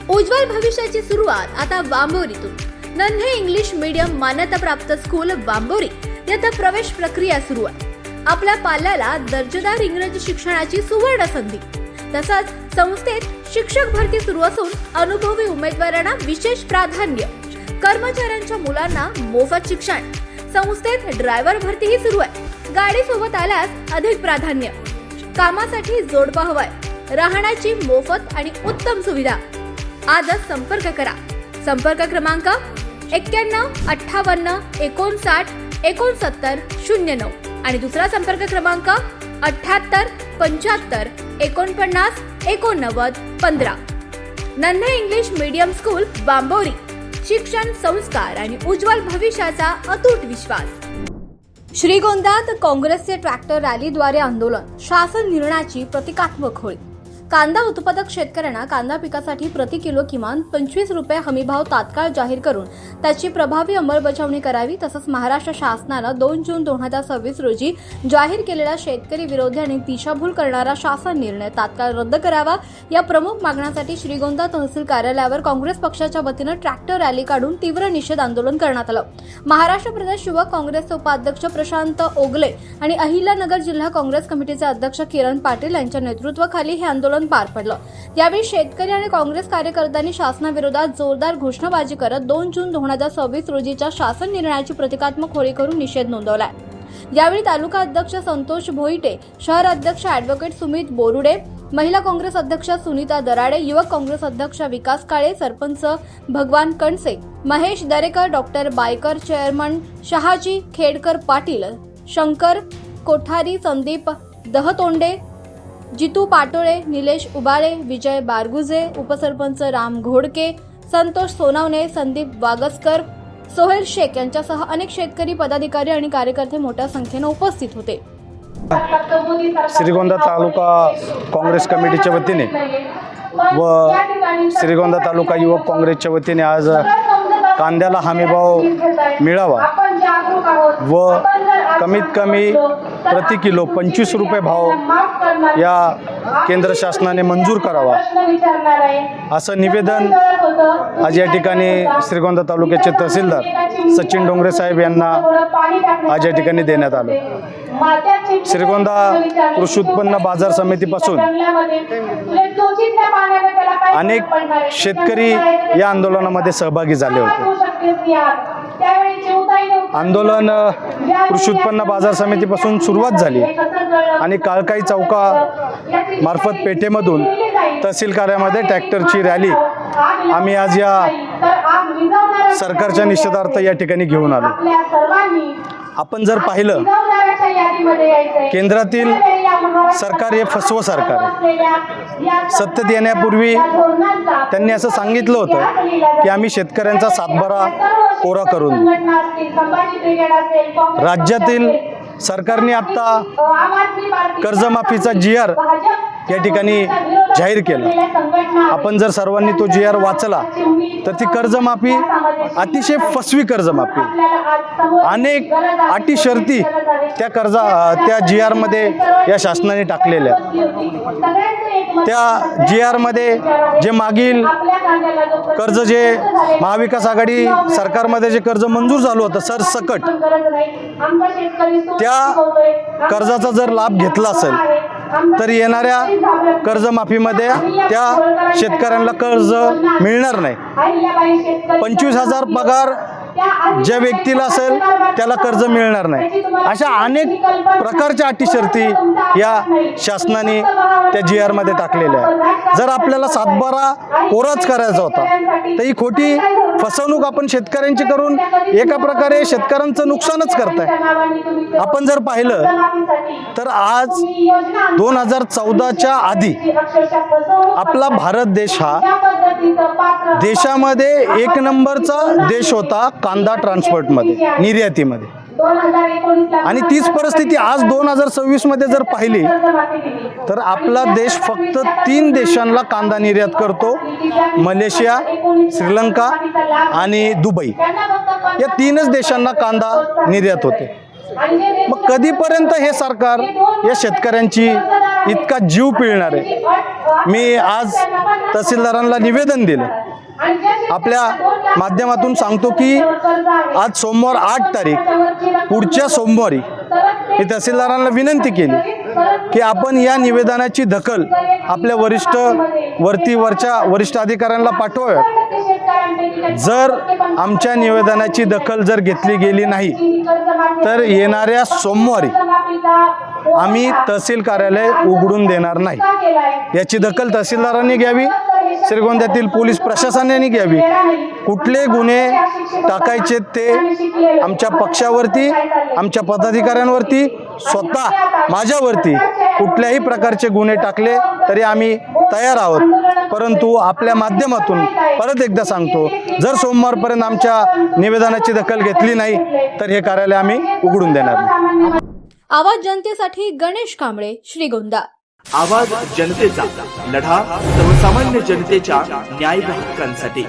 उज्ज्वल भविष्याची सुरुवात आता वांबोरीतून। नन्हे इंग्लिश मीडियम मान्यताप्राप्त स्कूल वांबोरी येथे प्रवेश प्रक्रिया सुरू आहे। आपल्या पाल्याला दर्जेदार इंग्रजी शिक्षणाची सुवर्ण संधी। तसंच संस्थेत शिक्षक भरती सुरू असून अनुभवी उमेदवारांना विशेष प्राधान्य। कर्मचाऱ्यांच्या मुलांना मोफत शिक्षण। संस्थेत ड्रायव्हर भरतीही सुरू आहे। गाडी सोबत आल्यास अधिक प्राधान्य। कामासाठी जोडपा हवाय। राहण्याची मोफत आणि उत्तम सुविधा। आजच संपर्क करा। संपर्क क्रमांक 91 58 59 69 09 आणि दुसरा संपर्क क्रमांक 78 75 49 89 15। नन्हे इंग्लिश मीडियम स्कूल वांबोरी। शिक्षण, संस्कार आणि उज्ज्वल भविष्याचा अतूट विश्वास। श्रीगोंद्यात काँग्रेसचे ट्रॅक्टर रॅलीद्वारे आंदोलन। शासन निर्णयाची प्रतिकात्मक होळी। कांदा उत्पादक शेतकऱ्यांना कांदा पिकासाठी प्रति किलो किमान 25 रुपये हमीभाव तात्काळ जाहीर करून त्याची प्रभावी अंमलबजावणी करावी। तसंच महाराष्ट्र शासनानं 2 जून 2026 रोजी जाहीर केलेला शेतकरी विरोधी आणि दिशाभूल करणारा शासन निर्णय तात्काळ रद्द करावा। या प्रमुख मागण्यांसाठी श्रीगोंदा तहसील कार्यालयावर काँग्रेस पक्षाच्या वतीनं ट्रॅक्टर रॅली काढून तीव्र निषेध आंदोलन करण्यात आलं। महाराष्ट्र प्रदेश युवक काँग्रेसचे उपाध्यक्ष प्रशांत ओगले आणि अहिल्यानगर जिल्हा काँग्रेस कमिटीचे अध्यक्ष किरण पाटील यांच्या नेतृत्वाखाली हे आंदोलन पार पडलं। यावेळी शेतकरी आणि काँग्रेस कार्यकर्त्यांनी शासनाविरोधात जोरदार घोषणाबाजी करत 2 जून 2026 रोजीच्या शासन निर्णयाची प्रतिकात्मक होळी करून निषेध नोंदवला। यावेळी तालुका अध्यक्ष संतोष भोईटे, शहर अध्यक्ष ॲडव्होकेट सुमित बोरुडे, महिला काँग्रेस अध्यक्ष सुनीता दराडे, युवक काँग्रेस अध्यक्ष विकास काळे, सरपंच भगवान कणसे, महेश दरेकर, डॉक्टर बायकर, चेअरमन शहाजी खेडकर पाटील, शंकर कोठारी, संदीप दहतोंडे, जितू पाटोळे, निलेश उबाळे, विजय बारगुजे, उपसरपंच राम घोडके, संतोष सोनावणे, संदीप वागसकर, सोहेल शेख यांच्यासह अनेक शेतकरी, पदाधिकारी आणि कार्यकर्ते मोठ्या संख्येने उपस्थित होते। श्रीगोंदा तालुका काँग्रेस कमिटीच्या वतीने व श्रीगोंदा तालुका युवक काँग्रेसच्या वतीने आज कांद्याला हमीभाव मिळावा व कमीत कमी प्रति किलो 25 रुपये भाव या केंद्र शासनाने मंजूर करावा असं निवेदन आज या ठिकाणी श्रीगोंदा तालुक्याचे तहसीलदार सचिन डोंगरे साहेब यांना आज या ठिकाणी देण्यात आलं। श्रीगोंदा कृषी उत्पन्न बाजार समितीपासून अनेक शेतकरी या आंदोलनामध्ये सहभागी झाले होते। आंदोलन कृषी उत्पन्न बाजार समितीपासून सुरुवात झाली आणि काळकाई चौका मार्फत पेठेमधून तहसील कार्यालयामध्ये ट्रॅक्टरची रॅली आम्ही आज या सरकारच्या निषेधार्थ या ठिकाणी घेऊन आलो। आपण जर पाहिलं केंद्रातील सरकार हे फसवं सरकार आहे। सत्तेत येण्यापूर्वी त्यांनी असं सांगितलं होतं की आम्ही शेतकऱ्यांचा सातबारा कोरा करून राज्यातील सरकारने आता कर्जमाफीचा GR या ठिकाणी जाहीर केला। आपण जर सर्वांनी तो GR वाचला तर ती कर्जमाफी अतिशय फसवी कर्जमाफी, अनेक अटी शर्ती त्या GR मध्ये या शासनाने टाकलेल्या। त्या GR मध्ये जे मागील कर्ज जे महाविकास आघाडी सरकारमध्ये जे कर्ज मंजूर झालं होतं सरसकट, त्या कर्जाचा जर लाभ घेतला असेल तर येणाऱ्या कर्जमाफीमध्ये त्या शेतकऱ्यांना कर्ज मिळणार नाही। 25,000 पगार ज्या व्यक्तीला असेल त्याला कर्ज मिळणार नाही। अशा अनेक प्रकारच्या अटी शर्ती या शासनाने त्या GR मध्ये टाकलेल्या आहेत। जर आपल्याला सातबारा कोराच करायचा होता तर ही खोटी फसवणूक आपण शेतकऱ्यांची करून एका प्रकारे शेतकऱ्यांचं नुकसानच करताय। आपण जर पाहिलं तर आज 2014च्या आधी आपला भारत देश हा देशामध्ये 1 नंबरचा देश होता कांदा ट्रान्सपोर्टमध्ये, निर्यातीमध्ये। आणि तीच परिस्थिती आज 2026 मध्ये जर पाहिली तर आपला देश फक्त 3 देशांना कांदा निर्यात करतो, मलेशिया, श्रीलंका आणि दुबई। या 3च देशांना कांदा निर्यात होते। मग कधीपर्यंत हे सरकार या शेतकऱ्यांची इतका जीव पिळणार आहे? मी आज तहसीलदारांना निवेदन दिलं. आपल्या माध्यमातून सांगतो की आज सोमवार 8 तारीख, पुढच्या सोमवारी मी तहसीलदारांना विनंती केली की आपण या निवेदनाची दखल आपल्या वरच्या वरिष्ठ अधिकाऱ्यांना पाठवाव्यात. जर आमच्या निवेदनाची दखल जर घेतली गेली नाही तर येणाऱ्या सोमवारी आम्ही तहसील कार्यालय उघडून देणार नाही. याची दखल तहसीलदारांनी घ्यावी, श्रीगोंद्यातील पोलीस प्रशासनाने घ्यावी. कुठले गुन्हे टाकायचे ते आमच्या पक्षावरती, आमच्या पदाधिकाऱ्यांवरती, स्वतः माझ्यावरती कुठल्याही प्रकारचे गुन्हे टाकले तरी आम्ही तयार आहोत. परंतु आपल्या माध्यमातून परत एकदा सांगतो, जर सोमवारपर्यंत आमच्या निवेदनाची दखल घेतली नाही तर हे कार्यालय आम्ही उघडून देणार नाही. आवाज जनतेसाठी गणेश कांबळे, श्रीगोंदा. आवाज जनतेचा, लढा सर्वसामान्य जनतेच्या न्याय हक्कांसाठी.